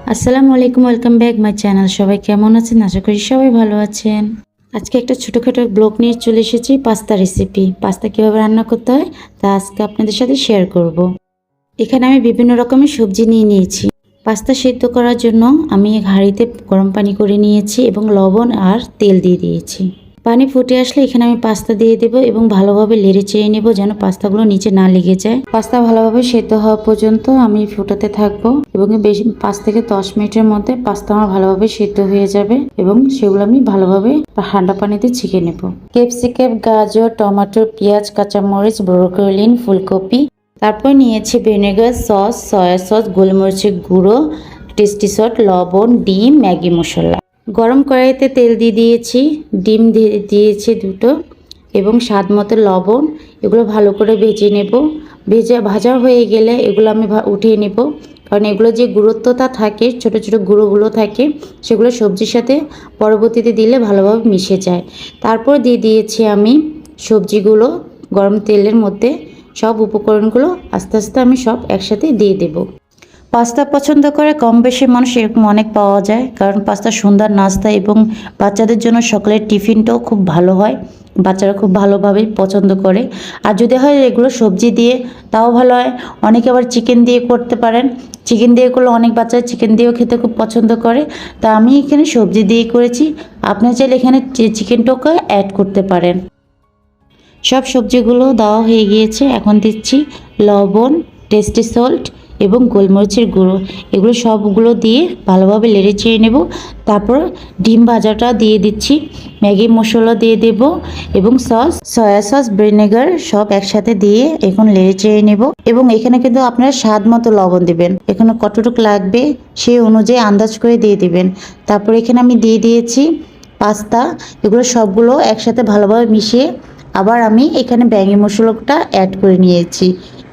আসসালামু আলাইকুম, welcome back my channel. সবাই কেমন আছেন? আশা করি সবাই ভালো আছেন। আজকে একটা ছোটোখাটো ব্লগ নিয়ে চলে এসেছি, পাস্তা রেসিপি। পাস্তা কীভাবে রান্না করতে হয় তা আজকে আপনাদের সাথে শেয়ার করব। এখানে আমি বিভিন্ন রকমের সবজি নিয়ে নিয়েছি। পাস্তা সেদ্ধ করার জন্য আমি হাঁড়িতে গরম পানি করে নিয়েছি এবং লবণ আর তেল দিয়ে দিয়েছি। পানি ফুটে আসলে এখানে আমি পাস্তা দিয়ে দেব এবং ভালোভাবে নেড়ে চেড়ে নেব যেন পাস্তাগুলো নিচে না লেগে যায়। পাস্তা ভালোভাবে সেদ্ধ হওয়া পর্যন্ত আমি ফুটাতে থাকবো এবং বেশি 5 থেকে 10 মিনিটের মধ্যে পাস্তা আমার ভালোভাবে সেদ্ধ হয়ে যাবে এবং সেগুলো আমি ভালোভাবে ঠান্ডা পানিতে ছেঁকে নেব। ক্যাপসিকাম, গাজর, টমেটো, পেঁয়াজ, কাঁচামরিচ, ব্রোকলি, ফুলকপি, তারপর নিয়েছি ভিনেগার, সস, সয়া সস, গোলমরিচের গুঁড়ো, টেস্টি সল্ট, লবণ, ডিম, ম্যাগি মশলা। গরম কড়াইতে তেল দিয়ে দিয়েছি, ডিম দিয়েছি 2টো এবং স্বাদ মতো লবণ। এগুলো ভালো করে ভেজে নেব। ভাজা হয়ে গেলে এগুলো আমি উঠিয়ে নেব, কারণ এগুলো যে গুঁড়োত্বটা থাকে, ছোট ছোট গুঁড়োগুলো থাকে, সেগুলো সবজির সাথে পরবর্তীতে দিলে ভালোভাবে মিশে যায়। তারপর দিয়ে দিয়েছি আমি সবজিগুলো গরম তেলের মধ্যে। সব উপকরণগুলো আস্তে আস্তে আমি সব একসাথে দিয়ে দেব। পাস্তা পছন্দ করে কম বেশি মানুষ এরকম অনেক পাওয়া যায়, কারণ পাস্তা সুন্দর নাস্তা এবং বাচ্চাদের জন্য সকালের টিফিনটাও খুব ভালো হয়। বাচ্চারা খুব ভালোভাবে পছন্দ করে। আর যদি হয় এগুলো সবজি দিয়ে তাও ভালো হয়। অনেকে আবার চিকেন দিয়ে করতে পারেন। চিকেন দিয়ে করলে অনেক বাচ্চারা চিকেন দিয়েও খেতে খুব পছন্দ করে। তা আমি এখানে সবজি দিয়ে করেছি। আপনি চাইলে এখানে চিকেনটাকে অ্যাড করতে পারেন। সব সবজিগুলো দেওয়া হয়ে গিয়েছে। এখন দিচ্ছি লবণ, টেস্টি সল্ট এবং গোলমরিচের গুঁড়ো। এগুলো সবগুলো দিয়ে ভালোভাবে নেড়ে চেড়ে নেব। তারপর ডিম ভাজাটা দিয়ে দিচ্ছি, ম্যাগি মশলা দিয়ে দেব এবং সস, সয়া সস, ভিনেগার সব একসাথে দিয়ে এখন নেড়ে চেড়ে নেব। এবং এখানে কিন্তু আপনারা স্বাদ মতো লবণ দেবেন। এখানে কতটুকু লাগবে সেই অনুযায়ী আন্দাজ করে দিয়ে দিবেন। তারপর এখানে আমি দিয়ে দিয়েছি পাস্তা। এগুলো সবগুলো একসাথে ভালোভাবে মিশিয়ে আবার আমি এখানে ম্যাগি মশলাটা অ্যাড করে নিয়েছি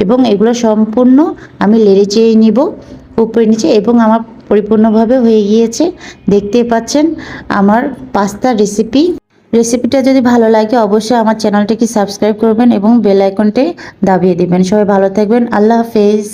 এবং এগুলো সম্পূর্ণ আমি নেড়ে চেড়ে নিব উপরে নিচে। এবং আমার পরিপূর্ণভাবে হয়ে গিয়েছে, দেখতে পাচ্ছেন আমার পাস্তা রেসিপিটা যদি ভালো লাগে অবশ্যই আমার চ্যানেলটিকে সাবস্ক্রাইব করবেন এবং বেল আইকনটি দাবিয়ে দিবেন। সবাই ভালো থাকবেন। আল্লাহ হাফেজ।